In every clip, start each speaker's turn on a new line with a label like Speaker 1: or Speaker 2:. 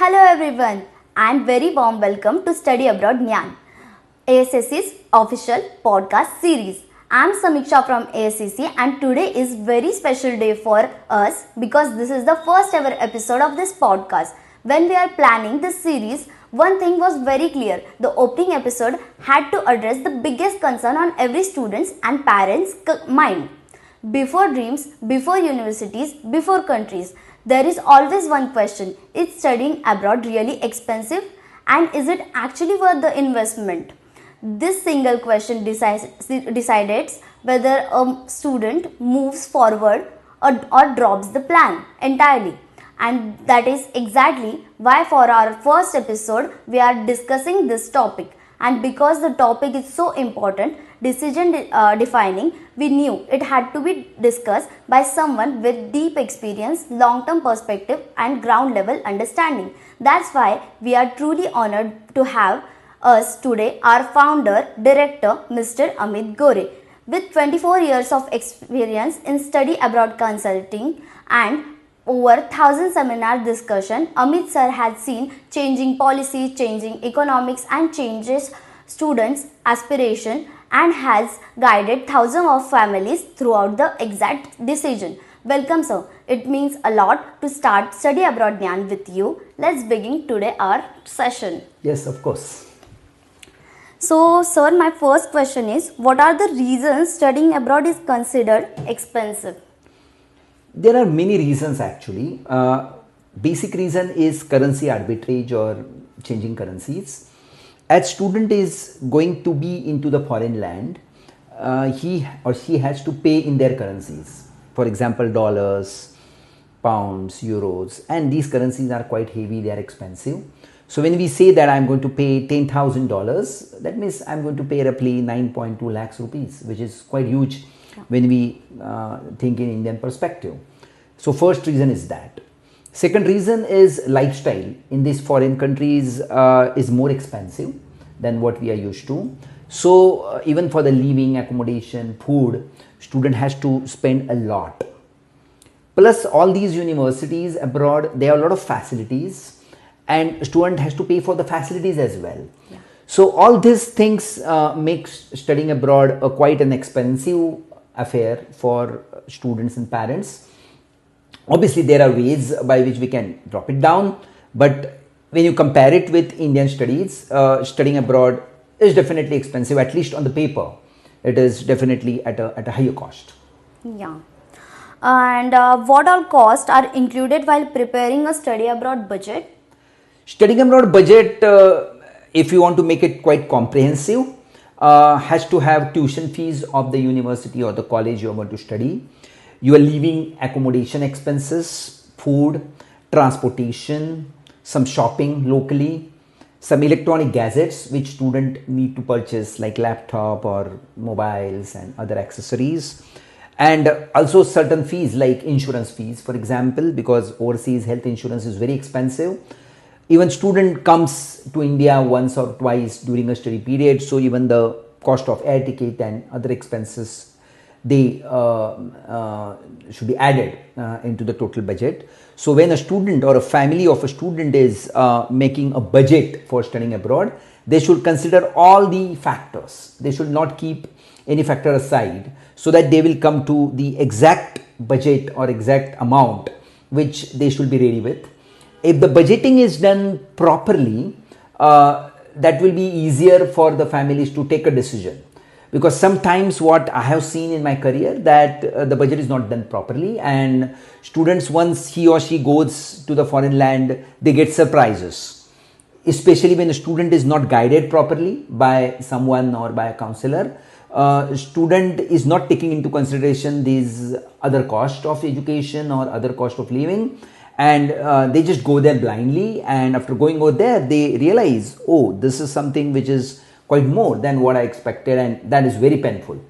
Speaker 1: Hello everyone, I am very warm welcome to Study Abroad Gyan, ASCC's official podcast series. I am Samiksha from ASCC and today is very special day for us because this is the first ever episode of this podcast. When we are planning this series, one thing was very clear. The opening episode had to address the biggest concern on every student's and parents' mind. Before dreams, before universities, before countries, there is always one question. Is studying abroad really expensive? And is it actually worth the investment? This single question decides whether a student moves forward or drops the plan entirely. And that is exactly why for our first episode we are discussing this topic. And because the topic is so important, decision defining, we knew it had to be discussed by someone with deep experience, long-term perspective and ground level understanding. That's why we are truly honored to have us today our founder, director, Mr. Amit Gore. With 24 years of experience in study abroad consulting and over 1,000 seminar discussion, Amit sir has seen changing policies, changing economics and changes students' aspiration and has guided thousands of families throughout the exact decision. Welcome sir. It means a lot to start Study Abroad Gyan with you. Let's begin today our session.
Speaker 2: Yes, of course.
Speaker 1: So sir, my first question is, what are the reasons studying abroad is considered expensive?
Speaker 2: There are many reasons actually. Basic reason is currency arbitrage or changing currencies. As student is going to be into the foreign land, he or she has to pay in their currencies. For example, dollars, pounds, euros, and these currencies are quite heavy, they are expensive. So when we say that I am going to pay $10,000, that means I am going to pay roughly 9.2 lakhs rupees, which is quite huge when we think in Indian perspective. So first reason is that. Second reason is lifestyle in these foreign countries is more expensive than what we are used to. So even for the living, accommodation, food, student has to spend a lot. Plus all these universities abroad, they have a lot of facilities and student has to pay for the facilities as well. Yeah. So all these things makes studying abroad quite an expensive affair for students and parents. Obviously there are ways by which we can drop it down, but when you compare it with Indian studies, studying abroad is definitely expensive, at least on the paper. It is definitely at a higher cost.
Speaker 1: Yeah. And what all costs are included while preparing a study abroad budget?
Speaker 2: Studying abroad budget, if you want to make it quite comprehensive, has to have tuition fees of the university or the college you are going to study, your living accommodation expenses, food, transportation, some shopping locally, some electronic gadgets which student need to purchase like laptop or mobiles and other accessories, and also certain fees like insurance fees, for example, because overseas health insurance is very expensive. Even student comes to India once or twice during a study period, so even the cost of air ticket and other expenses, they should be added into the total budget. So when a student or a family of a student is making a budget for studying abroad, they should consider all the factors. They should not keep any factor aside so that they will come to the exact budget or exact amount which they should be ready with. If the budgeting is done properly, that will be easier for the families to take a decision. Because sometimes what I have seen in my career that the budget is not done properly, and students, once he or she goes to the foreign land, they get surprises. Especially when a student is not guided properly by someone or by a counselor, student is not taking into consideration these other cost of education or other cost of living, and they just go there blindly, and after going over there they realize, oh, this is something which is quite more than what I expected, and that is very painful.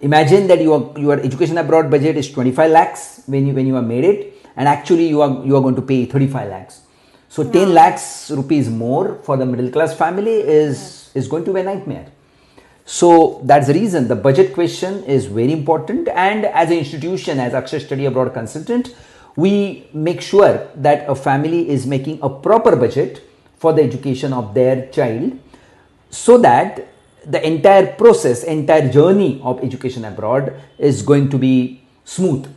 Speaker 2: Imagine that your education abroad budget is 25 lakhs when you have made it, and actually you are going to pay 35 lakhs. So 10 lakhs rupees more for the middle class family is going to be a nightmare. So that's the reason the budget question is very important, and as an institution, as Akshay Study Abroad consultant, we make sure that a family is making a proper budget for the education of their child, so that the entire process, entire journey of education abroad is going to be smooth.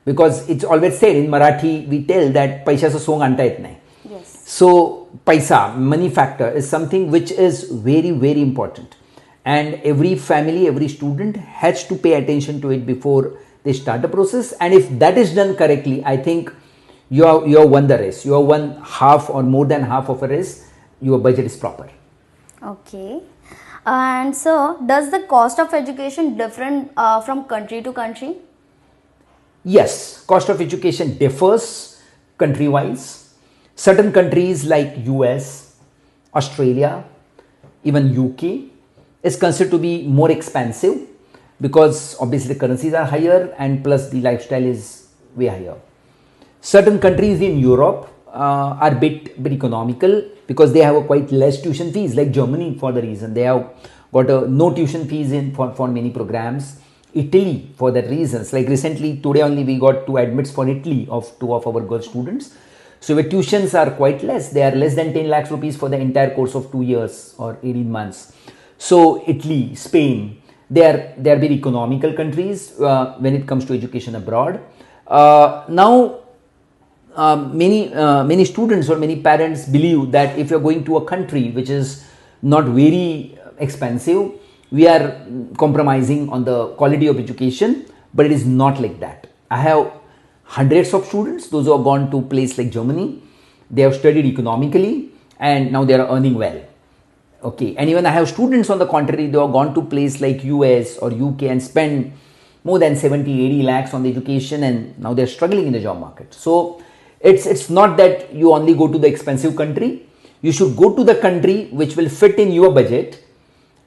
Speaker 2: Because it's always said in Marathi, we tell that paisa se song anta yet nahi.
Speaker 1: Yes.
Speaker 2: So paisa, money factor, is something which is very, very important, and every family, every student has to pay attention to it before they start the process. And if that is done correctly, I think you have won the race. You have won half or more than half of a race. Your budget is proper.
Speaker 1: Okay. And so, does the cost of education different from country to country?
Speaker 2: Yes, cost of education differs country wise. Certain countries like US, Australia, even UK is considered to be more expensive, because obviously the currencies are higher and plus the lifestyle is way higher. Certain countries in Europe are bit economical, because they have a quite less tuition fees, like Germany, for the reason they have got a no tuition fees in for many programs. Italy, for that reasons, like recently today only we got 2 admits for Italy of 2 of our girl students. So where tuitions are quite less, they are less than 10 lakhs rupees for the entire course of 2 years or 18 months. So Italy, Spain, they are very economical countries when it comes to education abroad. Now many students or many parents believe that if you're going to a country which is not very expensive, we are compromising on the quality of education, but it is not like that. I have hundreds of students, those who have gone to a place like Germany, they have studied economically and now they are earning well. Okay, and even I have students on the contrary, they have gone to place like US or UK and spend more than 70-80 lakhs on the education, and now they are struggling in the job market. So it's not that you only go to the expensive country, you should go to the country which will fit in your budget.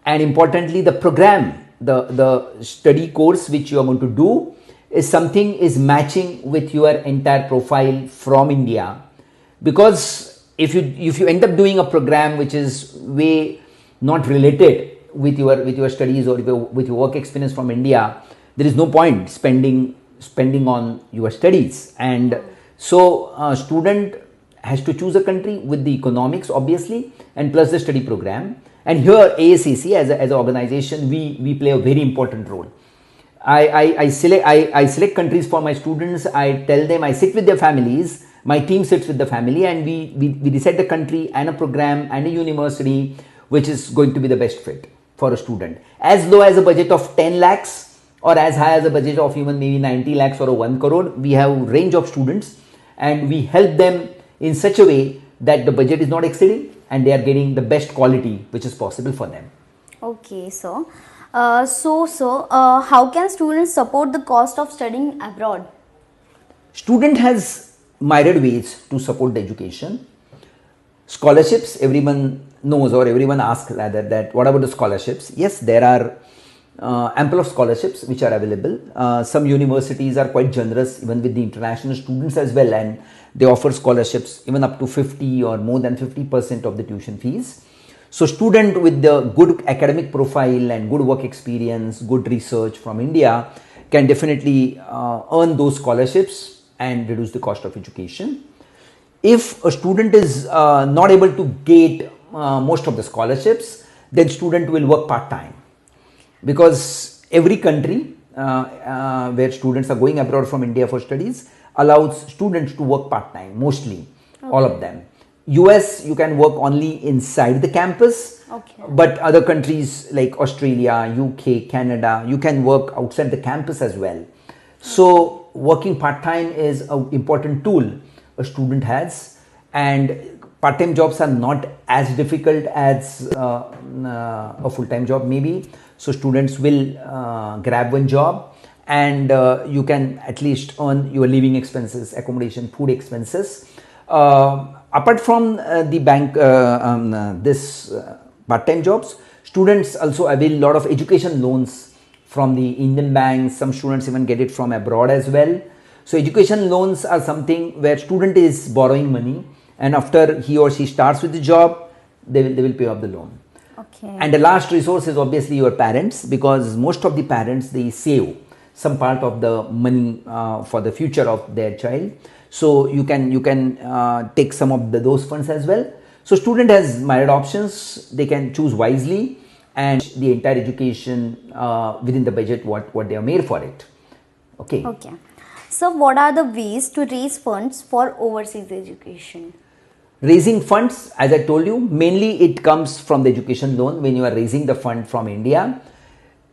Speaker 2: And importantly, the program, the study course which you are going to do is something is matching with your entire profile from India. Because if you end up doing a program which is way not related with your studies or with your work experience from India, there is no point spending on your studies. And so a student has to choose a country with the economics obviously, and plus the study program. And here ASCC as an organization, we play a very important role. I select countries for my students. I tell them, I sit with their families, my team sits with the family, and we decide the country and a program and a university which is going to be the best fit for a student. As low as a budget of 10 lakhs or as high as a budget of even maybe 90 lakhs or a 1 crore, we have a range of students and we help them in such a way that the budget is not exceeding and they are getting the best quality which is possible for them.
Speaker 1: Okay, so how can students support the cost of studying abroad?
Speaker 2: Student has myriad ways to support the education. Scholarships, everyone knows, or everyone asks rather, that what about the scholarships? Yes, there are ample of scholarships which are available. Some universities are quite generous even with the international students as well, and they offer scholarships even up to 50 or more than 50% of the tuition fees. So student with the good academic profile and good work experience, good research from India can definitely earn those scholarships and reduce the cost of education. If a student is not able to get most of the scholarships, then student will work part-time, because every country where students are going abroad from India for studies allows students to work part-time, mostly, all of them. US, you can work only inside the campus, but other countries like Australia, UK, Canada, you can work outside the campus as well. So working part-time is an important tool a student has, and part-time jobs are not as difficult as a full-time job maybe. So students will grab one job and you can at least earn your living expenses, accommodation, food expenses. Apart from the bank, this part-time jobs, students also avail a lot of education loans from the Indian banks. Some students even get it from abroad as well. So education loans are something where student is borrowing money, and after he or she starts with the job, they will pay off the loan. Okay. And the last resource is obviously your parents, because most of the parents, they save some part of the money for the future of their child. So you can take some of those funds as well. So student has myriad options. They can choose wisely and the entire education within the budget what they are made for it. Okay.
Speaker 1: Okay. So what are the ways to raise funds for overseas education?
Speaker 2: Raising funds, as I told you, mainly it comes from the education loan. When you are raising the fund from India,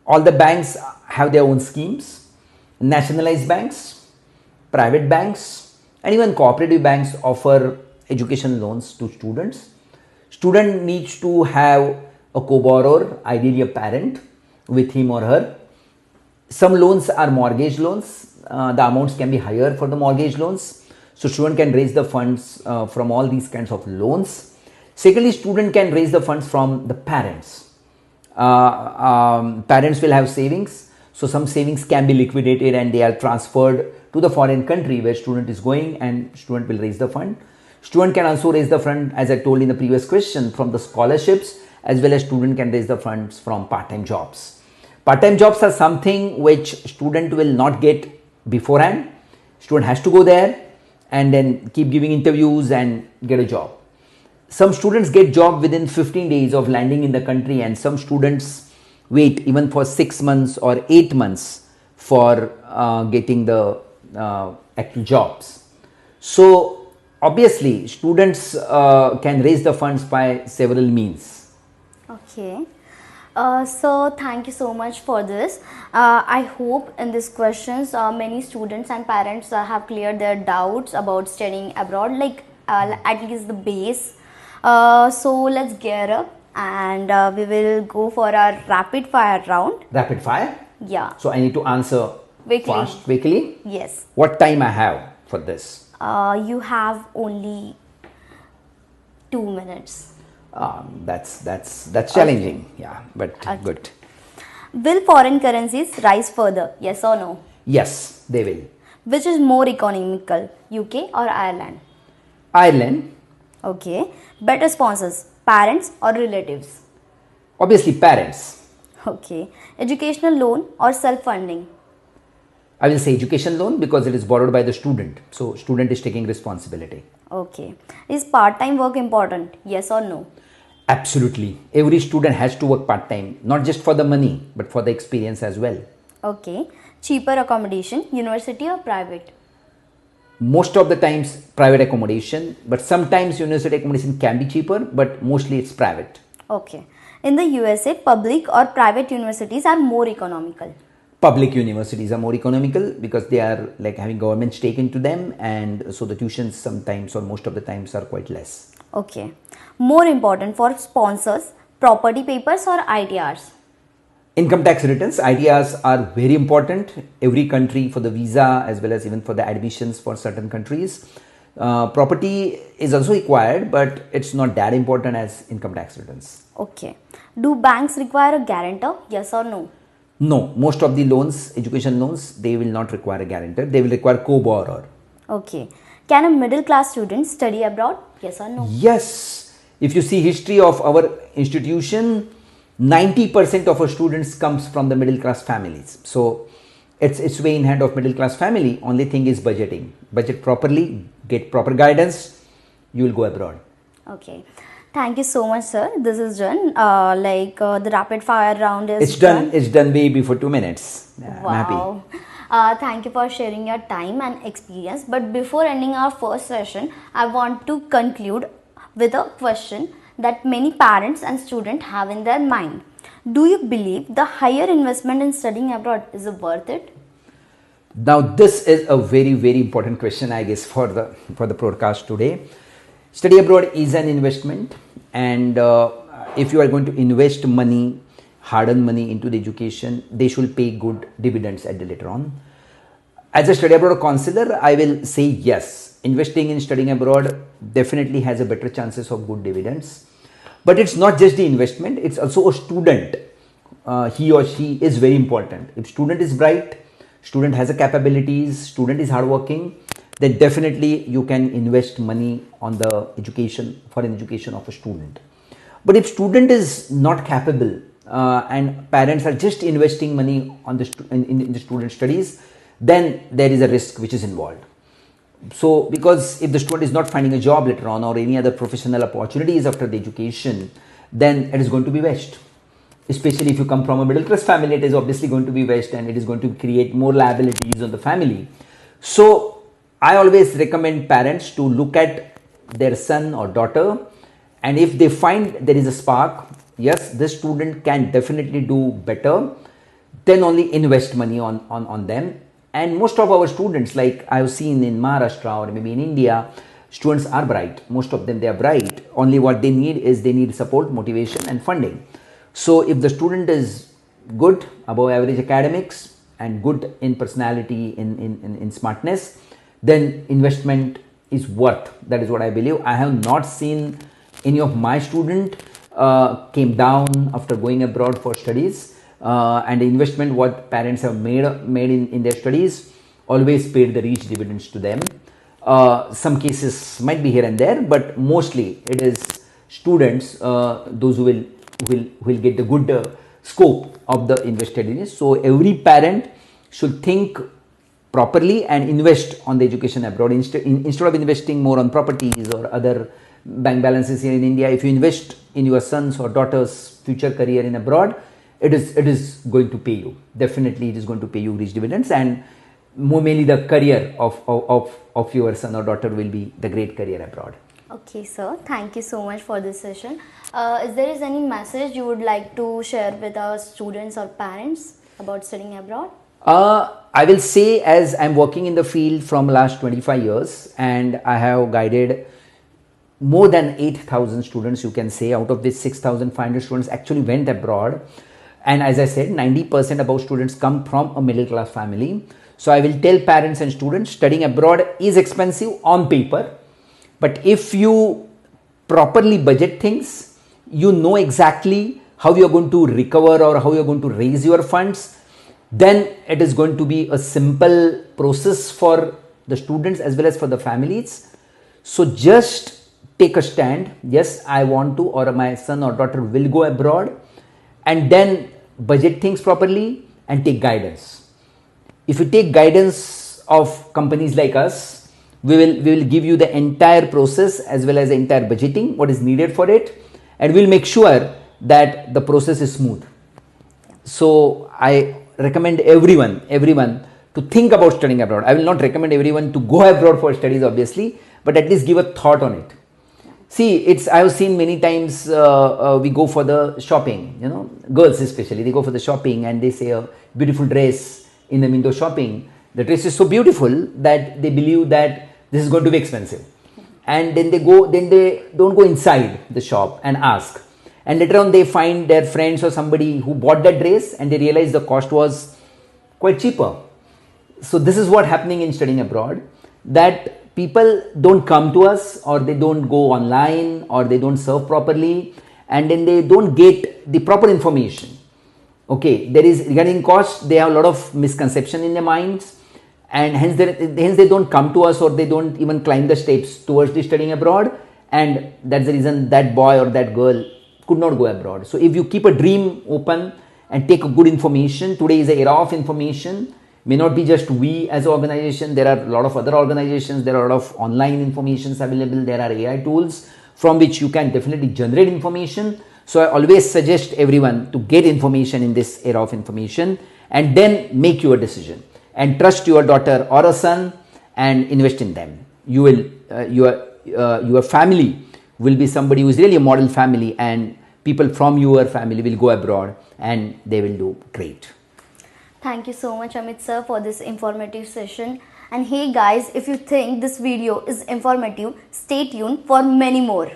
Speaker 2: all the banks have their own schemes. Nationalized banks, private banks, and even cooperative banks offer education loans to students. Student needs to have a co-borrower, ideally a parent, with him or her. Some loans are mortgage loans. The amounts can be higher for the mortgage loans. So student can raise the funds from all these kinds of loans. Secondly, student can raise the funds from the parents. Parents will have savings. So some savings can be liquidated and they are transferred to the foreign country where student is going, and student will raise the fund. Student can also raise the fund, as I told in the previous question, from the scholarships, as well as student can raise the funds from part-time jobs. Part-time jobs are something which student will not get beforehand. Student has to go there and then keep giving interviews and get a job. Some students get job within 15 days of landing in the country, and some students wait even for 6 months or 8 months for getting the actual jobs. So obviously students can raise the funds by several means.
Speaker 1: Okay. So thank you so much for this. I hope in these questions many students and parents have cleared their doubts about studying abroad, like at least the base. So let's gear up and we will go for our rapid fire round.
Speaker 2: Rapid fire?
Speaker 1: Yeah.
Speaker 2: So I need to answer fast, quickly?
Speaker 1: Yes.
Speaker 2: What time I have for this?
Speaker 1: You have only 2 minutes.
Speaker 2: That's challenging. Okay. Yeah, but okay. Good.
Speaker 1: Will foreign currencies rise further? Yes or no?
Speaker 2: Yes, they will.
Speaker 1: Which is more economical, UK or Ireland?
Speaker 2: Ireland.
Speaker 1: Okay. Better sponsors, parents or relatives?
Speaker 2: Obviously parents.
Speaker 1: Okay. Educational loan or self-funding?
Speaker 2: I will say education loan because it is borrowed by the student. So student is taking responsibility.
Speaker 1: Okay. Is part-time work important? Yes or no?
Speaker 2: Absolutely. Every student has to work part-time, not just for the money, but for the experience as well.
Speaker 1: Okay. Cheaper accommodation, university or private?
Speaker 2: Most of the times private accommodation, but sometimes university accommodation can be cheaper, but mostly it's private.
Speaker 1: Okay. In the USA, public or private universities are more economical.
Speaker 2: Public universities are more economical because they are like having government stake into them, and so the tuitions sometimes or most of the times are quite less.
Speaker 1: Okay. More important for sponsors, property papers or ITRs?
Speaker 2: Income tax returns, ITRs are very important. Every country for the visa as well as even for the admissions for certain countries. Property is also required, but it's not that important as income tax returns.
Speaker 1: Okay. Do banks require a guarantor? Yes or no?
Speaker 2: No, most of the loans, education loans, they will not require a guarantor. They will require co-borrower.
Speaker 1: Okay. Can a middle class student study abroad? Yes or no?
Speaker 2: Yes. If you see history of our institution, 90% of our students comes from the middle class families. So it's way in hand of middle class family. Only thing is budgeting. Budget properly, get proper guidance, you will go abroad.
Speaker 1: Okay. Thank you so much, sir. This is done. The rapid fire round is done.
Speaker 2: It's done way before 2 minutes.
Speaker 1: Wow.
Speaker 2: I'm happy.
Speaker 1: Thank you for sharing your time and experience. But before ending our first session, I want to conclude with a question that many parents and students have in their mind. Do you believe the higher investment in studying abroad is worth it?
Speaker 2: Now this is a very, very important question, I guess, for the broadcast today. Study abroad is an investment, and if you are going to invest money, hard-earned money into the education, they should pay good dividends at the later on. As a study abroad counselor, I will say yes, investing in studying abroad definitely has a better chances of good dividends. But it's not just the investment, it's also a student. He or she is very important. If student is bright, student has the capabilities, student is hardworking, then definitely you can invest money on the education, for an education of a student. But if student is not capable, and parents are just investing money on in the student studies, then there is a risk which is involved. So because if the student is not finding a job later on or any other professional opportunities after the education, then it is going to be waste. Especially if you come from a middle class family, it is obviously going to be waste and it is going to create more liabilities on the family. So I always recommend parents to look at their son or daughter, and if they find there is a spark, yes, this student can definitely do better, then only invest money on them. And most of our students, like I have seen in Maharashtra or maybe in India, students are bright. Most of them, they are bright. Only what they need is they need support, motivation and funding. So if the student is good, above average academics and good in personality, in smartness, then investment is worth. That is what I believe. I have not seen any of my student came down after going abroad for studies, and the investment what parents have made in their studies always paid the rich dividends to them. Some cases might be here and there, but mostly it is students, those who will get the good scope of the invested in it. So every parent should think properly and invest on the education abroad instead of investing more on properties or other bank balances here in India. If you invest in your son's or daughter's future career in abroad, it is going to pay you. Definitely it is going to pay you rich dividends, and more mainly the career of your son or daughter will be the great career abroad.
Speaker 1: Okay, sir. Thank you so much for this session. Is there is any message you would like to share with our students or parents about studying abroad?
Speaker 2: I will say, as I'm working in the field from last 25 years and I have guided more than 8,000 students, you can say, out of this 6,500 students actually went abroad. And as I said, 90% above students come from a middle class family. So I will tell parents and students, studying abroad is expensive on paper, but if you properly budget things, you know exactly how you are going to recover or how you are going to raise your funds, then it is going to be a simple process for the students as well as for the families. So just take a stand. Yes, I want to, or my son or daughter will go abroad, and then budget things properly and take guidance. If you take guidance of companies like us, we will give you the entire process as well as the entire budgeting, what is needed for it, and we'll make sure that the process is smooth. So I recommend everyone to think about studying abroad. I will not recommend everyone to go abroad for studies, obviously, but at least give a thought on it. See, I have seen many times we go for the shopping, girls especially, they go for the shopping and they say a beautiful dress in the window shopping. The dress is so beautiful that they believe that this is going to be expensive. And then they don't go inside the shop and ask. And later on they find their friends or somebody who bought that dress and they realize the cost was quite cheaper. So this is what happening in studying abroad, that people don't come to us, or they don't go online, or they don't serve properly, and then they don't get the proper information. Okay, there is regarding cost, they have a lot of misconception in their minds, and hence they don't come to us, or they don't even climb the steps towards the studying abroad, and that's the reason that boy or that girl could not go abroad. So if you keep a dream open and take a good information, today is the era of information. May not be just we as an organization, there are a lot of other organizations, there are a lot of online informations available, there are AI tools from which you can definitely generate information. So I always suggest everyone to get information in this era of information and then make your decision and trust your daughter or a son and invest in them. You will, your family will be somebody who is really a model family, and people from your family will go abroad and they will do great.
Speaker 1: Thank you so much, Amit sir, for this informative session. And hey guys, if you think this video is informative, stay tuned for many more.